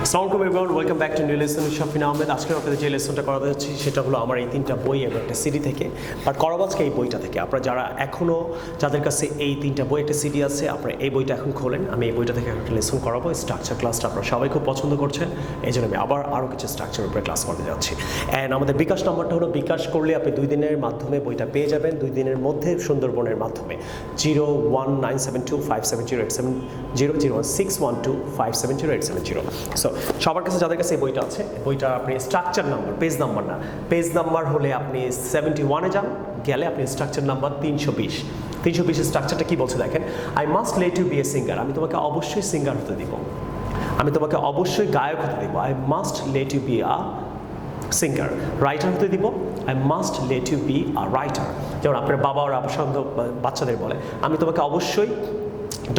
আসসালামু আলাইকুম everyone, welcome back to new lesson Shafin Ahmed. আজকে আপনাদের যে লেসনটা করাতে যাচ্ছি সেটা হলো আমার এই 3টা বই এবং একটা সিডি থেকে, বাট করাবো আজকে এই বইটা থেকে। আপনারা যারা এখনও যাদের কাছে এই 3টা বই একটা সিডি আছে, আপনারা এই বইটা এখন খোলেন। আমি এই বইটা থেকে একটা লেসন করাবো। স্ট্রাকচার ক্লাসটা আপনারা সবাই খুব পছন্দ করছেন, এই জন্য আমি আবার আরও কিছু স্ট্রাকচারের উপরে ক্লাস করতে যাচ্ছি। অ্যান্ড আমাদের বিকাশ নাম্বারটা হলো, বিকাশ করলে আপনি 2 দিনের মাধ্যমে বইটা পেয়ে যাবেন, 2 দিনের মধ্যে সুন্দরবনের মাধ্যমে। 01972570870 সো সবার কাছে যাদের কাছে এই বইটা আছে, বইটা আপনি স্ট্রাকচার নাম্বার, পেজ নাম্বার না, পেজ নাম্বার হলে আপনি 71-এ যান, গেলে আপনি স্ট্রাকচার নাম্বার 320 স্ট্রাকচারটা কি বলছে দেখেন। I must let you be a singer, আমি তোমাকে অবশ্যই সিঙ্গার হতে দিব, আমি তোমাকে অবশ্যই গায়ক হতে দিব। I must let you be a singer. Writer হতে দিব, I must let you be a writer. যেমন আপনার বাবা ওরা বাচ্চাদের বলে, আমি তোমাকে অবশ্যই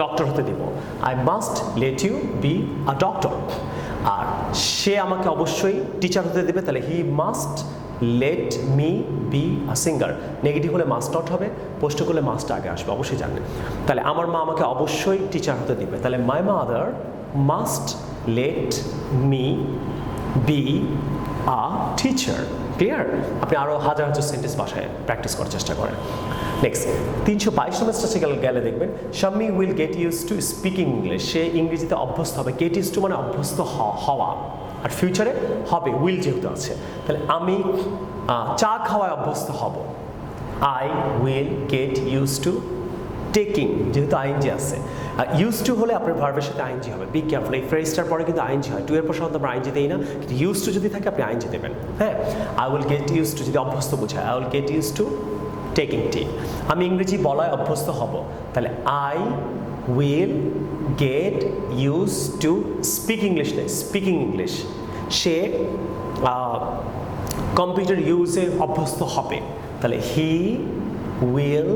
ডক্টর হতে দিব, I must let you be a doctor. আর সে আমাকে অবশ্যই টিচার হতে দেবে, তাহলে he must let me be a singer. Negative হলে মাস্ট নট হবে, পোস্ট করলে মাস্ট আগে আসবে, অবশ্যই জানেন। তাহলে আমার মা আমাকে অবশ্যই টিচার হতে দিবে, তাহলে my mother must let me be a teacher. Clear? আপনি আরও হাজার সেন্টেন্স ভাষায় প্র্যাকটিস করার চেষ্টা করেন। নেক্সট 322 নম্বর স্ট্রাকচার গেলে দেখবেন, Shammi will get use to speaking English. সে ইংরেজিতে অভ্যস্ত হবে। গেট ইউজ টু মানে অভ্যস্ত হওয়া, আর ফিউচারে হবে, উইল যেহেতু আছে। তাহলে আমি চা খাওয়ায় অভ্যস্ত হব, I will get use two taking, যেহেতু আইএনজি আছে। ইউজ টু হলে আপনার ভার্বের সাথে আইএনজি হবে। বি কেয়ারফুল, এই ফ্রেজটার পরে কিন্তু আইএনজি হয়। 2 এর পর সাধারণত আমরা আইএনজি দেই না, কিন্তু ইউজ টু যদি থাকে আপনি আইএনজি দেবেন। হ্যাঁ, I will get use to যদি অভ্যস্ত বোঝায়, I will get use two taking tea. আমি ইংরেজি বলায় অভ্যস্ত হব, তাহলে I will get use to speak English, নেই স্পিকিং ইংলিশ। সে কম্পিউটার ইউজে অভ্যস্ত হবে, তাহলে he will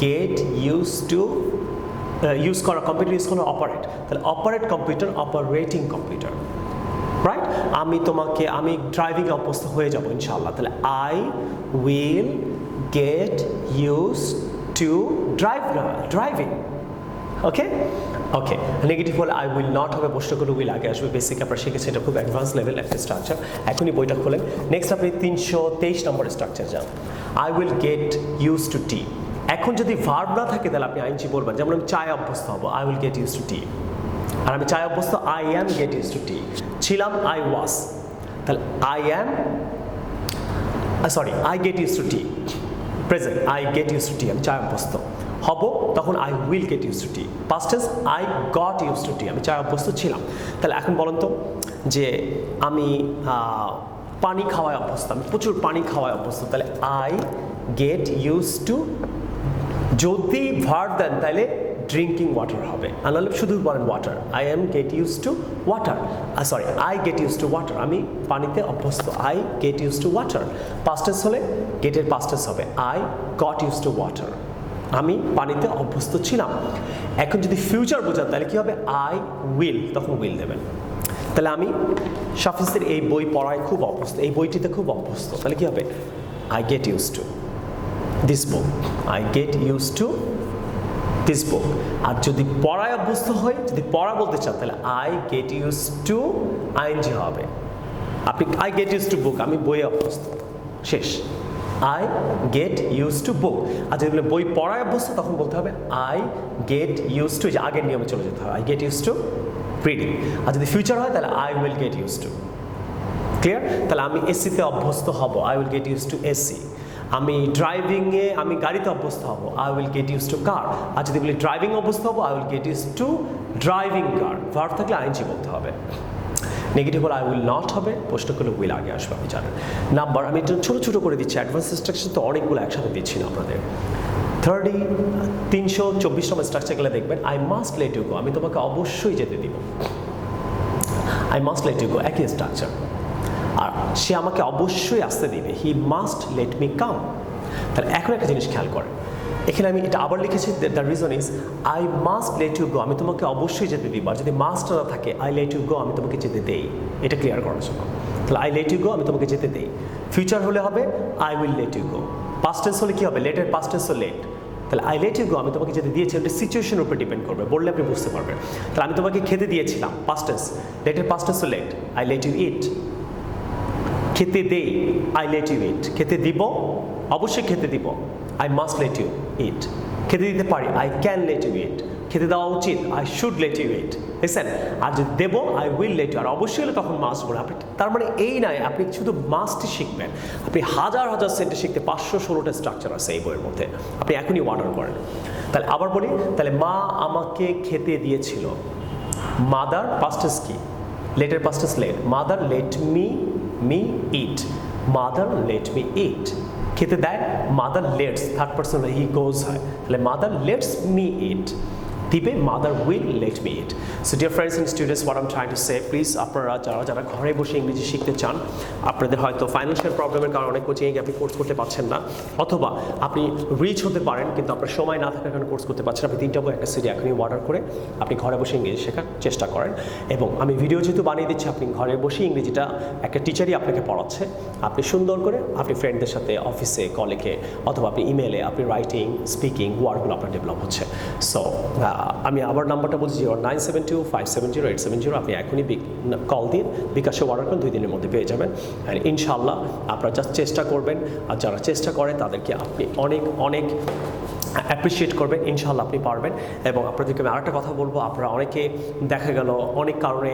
get use to use করা, কম্পিউটার ইউজ করা অপারেট, তাহলে operate computer, operating computer. Right? আমি ড্রাইভিং অভ্যস্ত হয়ে যাব ইনশাআল্লাহ, তাহলে I will get use to driving. Okay okay. Negative হলে আই উইল নট হবে, প্রশ্ন করে উইল আগে আসবে। বেসিক আপনারা শিখেছেন, এটা খুব অ্যাডভান্স লেভেল একটা স্ট্রাকচার। এখনই বইটা খোলেন। নেক্সট আপনি 323 নম্বর স্ট্রাকচার যান, I will get use to tea. এখন যদি ভার্ব না থাকে তাহলে আপনি আইএনজি বলবেন। যেমন আমি চায় অভ্যস্ত হব, I will get use to tea. আর আমি চায় অভ্যস্ত, I am get use to tea. ছিলাম, আই ওয়াজ, তাহলে I get use to tea. Present, I get use to tea, আমি চায় অভ্যস্ত হব, তখন I will get use to tea. Past tense, I got use to tea, আমি চায় অভ্যস্ত ছিলাম। তাহলে এখন বলেন তো, যে আমি পানি খাওয়ায় অভ্যস্ত, আমি প্রচুর পানি খাওয়ায় অভ্যস্ত, তাহলে আই গেট ইউজ টু। যদি ভার্ব দেন তাহলে ড্রিঙ্কিং ওয়াটার হবে, আর নাহলে শুধু বলেন water, I am get use to water, I get use to water, আমি পানিতে অভ্যস্ত, I get use to water. Past tense হলে গেটের পাস্ট টেন্স হবে, I got use to water, আমি পানিতে অভ্যস্ত ছিলাম। এখন যদি ফিউচার বোঝান তাহলে কী হবে, আই উইল, তখন উইল দেবেন। তাহলে আমি শাফিন্সের এই বই পড়ায় খুব অভ্যস্ত, এই বইটিতে খুব অভ্যস্ত, তাহলে কী হবে, I get use to this book, I get use to this book. আর যদি পড়ায় অভ্যস্ত হয়, যদি পড়া বলতে চান, তাহলে I get use to ING হবে। আপনি I get use to book, আমি বইয়ে অভ্যস্ত, শেষ, I get use to book. আর যদি বই পড়ায় অভ্যস্ত তখন বলতে হবে আই গেট ইউজ টু, যে আগের নিয়মে চলে যেতে হবে, I get use to reading. আর যদি ফিউচার হয় তাহলে I will get use to. Clear? তাহলে আমি এসিতে অভ্যস্ত হব, I will get use to AC. আমি ড্রাইভিংয়ে, আমি গাড়িতে অভ্যস্ত হব, I will get use to car. আর যদি বলি ড্রাইভিং অভ্যস্ত হব, I will get use to driving car. Verb থাকলে আইএনজি বলতে হবে। নেগেটিভ হলে আই উইল নট হবে, প্রশ্ন করলে উইল আগে আসবে, আপনি জানেন। নাম্বার আমি একটু ছোটো ছোটো করে দিচ্ছি, অ্যাডভান্স ইনস্ট্রাকশন তো অনেকগুলো একসাথে দিচ্ছি না আপনাদের। 324 নম্বর স্ট্রাকচার গেলে দেখবেন, I must let you go, আমি তোমাকে অবশ্যই যেতে দিব, I must let you go, একই স্ট্রাকচার। আর সে আমাকে অবশ্যই আসতে দিবে, he must let me come. তাহলে এখন একটা জিনিস খেয়াল করেন, এখানে আমি এটা আবার লিখেছি, the reason is I must let you go, আমি তোমাকে অবশ্যই যেতে দিব। আর যদি মাস্ট না থাকে, আই লেট ইউ গো, আমি তোমাকে যেতে দেই, এটা ক্লিয়ার করার জন্য। তাহলে আই লেট ইউ গো, আমি তোমাকে যেতে দেই। ফিউচার হলে হবে I will let you go. Past tense হলে কী হবে, লেটের পাস্ট টেন্স লেট, তাহলে আই লেট ইউ গো আমি তোমাকে যেতে দিয়েছি ওটা সিচুয়েশনের উপর ডিপেন্ড করবে, বললে আপনি বুঝতে পারবেন। তাহলে আমি তোমাকে খেতে দিয়েছিলাম, পাস্ট টেন্স, লেটের past tense let, I let you eat. খেতে দেই, আই লেট ইউ ইট। খেতে দিব, অবশ্যই খেতে দিব, I must let you eat. খেতে দিতে পারি, I can late you eat. খেতে দেওয়া উচিত, আই শুড লেট ইউ ইট। দেখছেন? আর যদি দেবো, আই উইল লেট ইউ। আর অবশ্যই হলে তখন মাস্ট বলে আপনি, তার মানে এই নয় আপনি শুধু মাস্টই শিখবেন, আপনি হাজার হাজার সেন্টেন্স শিখতে 516টা স্ট্রাকচার আছে এই বইয়ের মধ্যে, আপনি এখনই অর্ডার করেন। তাহলে আবার বলি, তাহলে মা আমাকে খেতে দিয়েছিল, মাদার পাস্ট টেন্স কি, লেটের past tense let, mother let me eat, mother let me eat. খেতে দেয়, mother lets, third person he goes হয়, তাহলে মাদার লেটস মি ইট। দিবে, mother will let me eat. So dear friends and students, what I am trying to say, please আপনারা যারা ঘরে বসে ইংরেজি শিখতে চান, আপনাদের হয়তো ফাইন্যান্সিয়াল প্রবলেমের কারণে অনেক কোচিংয়ে আপনি কোর্স করতে পারছেন না, অথবা আপনি রিচ হতে পারেন কিন্তু আপনার সময় না থাকার কারণে কোর্স করতে পারছেন, আপনি 3টা বই একটা সিডি এখনই অর্ডার করে আপনি ঘরে বসে ইংরেজি শেখার চেষ্টা করেন। এবং আমি ভিডিও যেহেতু বানিয়ে দিচ্ছি, আপনি ঘরে বসে ইংরেজিটা একটা টিচারই আপনাকে পড়াচ্ছে, আপনি সুন্দর করে আপনি ফ্রেন্ডদের সাথে অফিসে কলেজে অথবা আপনি ইমেলে আপনি রাইটিং স্পিকিং ওয়ার্ডগুলো আপনার ডেভেলপ হচ্ছে। সো আমি আবার নাম্বারটা বলছি 0972570870, আপনি এখনই কল দিয়ে বিকাশে অর্ডার করেন, 2 দিনের মধ্যে পেয়ে যাবেন। আর ইনশাআল্লাহ আপনারা জাস্ট চেষ্টা করবেন, আর যারা চেষ্টা করে তাদেরকে আপনি অনেক অনেক অ্যাপ্রিসিয়েট করবেন, ইনশাআল্লাহ আপনি পারবেন। এবং আপনাদেরকে আমি আরেকটা কথা বলবো, আপনারা অনেকে দেখা গেল অনেক কারণে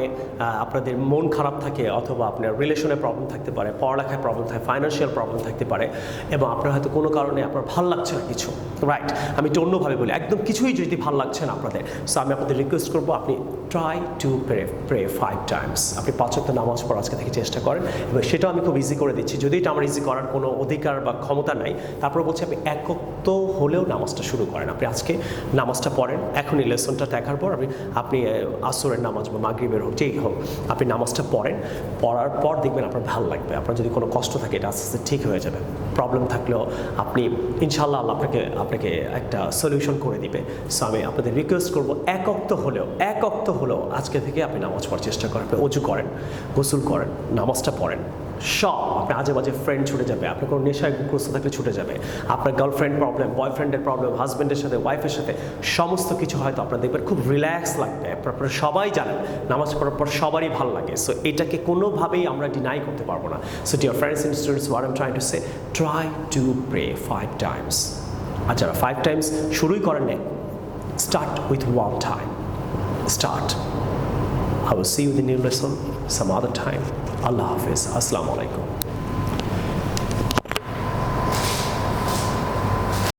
আপনাদের মন খারাপ থাকে, অথবা আপনার রিলেশনে প্রবলেম থাকতে পারে, পড়ালেখায় প্রবলেম থাকে, ফাইন্যান্সিয়াল প্রবলেম থাকতে পারে, এবং আপনার হয়তো কোনো কারণে আপনার ভালো লাগছে না কিছু, রাইট? আমি একটু অন্যভাবে বলি, একদম কিছুই যদি ভালো লাগছে না আপনাদের, সো আমি আপনাদের রিকোয়েস্ট করবো আপনি ট্রাই টু প্রে 5 টাইমস। আপনি 5 ওয়াক্ত নামাজ পড়া আজকে থেকে চেষ্টা করেন, এবং সেটাও আমি খুব ইজি করে দিচ্ছি, যদি এটা আমার ইজি করার কোনো অধিকার বা ক্ষমতা নাই, তারপরে বলছি আপনি 1 ওয়াক্ত হলেও নামাজটা শুরু করেন। আপনি আজকে নামাজটা পড়েন, এখনই লেসনটা দেখার পর আপনি আসরের নামাজ বা মাগরিবের হোক, যেই হোক, আপনি নামাজটা পড়েন, পড়ার পর দেখবেন আপনার ভালো লাগবে। আপনার যদি কোনো কষ্ট থাকে এটা আস্তে আস্তে ঠিক হয়ে যাবে, প্রবলেম থাকলেও আপনি ইনশাআল্লাহ আল্লাহ আপনাকে একটা সলিউশন করে দিবে। সো আমি আপনাদের রিকোয়েস্ট করবো 1 ওয়াক্ত হলেও আজকে থেকে আপনি নামাজ পড়ার চেষ্টা করেন, আপনি অজু করেন, গোসল করেন, নামাজটা পড়েন। সব আপনার আজে বাজে ফ্রেন্ড ছুটে যাবে, আপনার কোনো নেশায় গ্রস্ত থাকলে ছুটে যাবে, আপনার গার্লফ্রেন্ড প্রবলেম, বয়ফ্রেন্ডের প্রবলেম, হাজব্যান্ডের সাথে, ওয়াইফের সাথে, সমস্ত কিছু হয়তো আপনার দেখবেন খুব রিল্যাক্স লাগবে। আপনারা সবাই জানেন নামাজ পড়ার পর সবারই ভালো লাগে, সো এটাকে কোনোভাবেই আমরা ডিনাই করতে পারবো না। So dear friends and students, what I am trying to say, try to pray 5 times. আর যারা 5 টাইমস শুরুই করেন না, start with 1 time. Start. I will see you in the new lesson some other time. Allah Hafiz. Assalamu alaikum.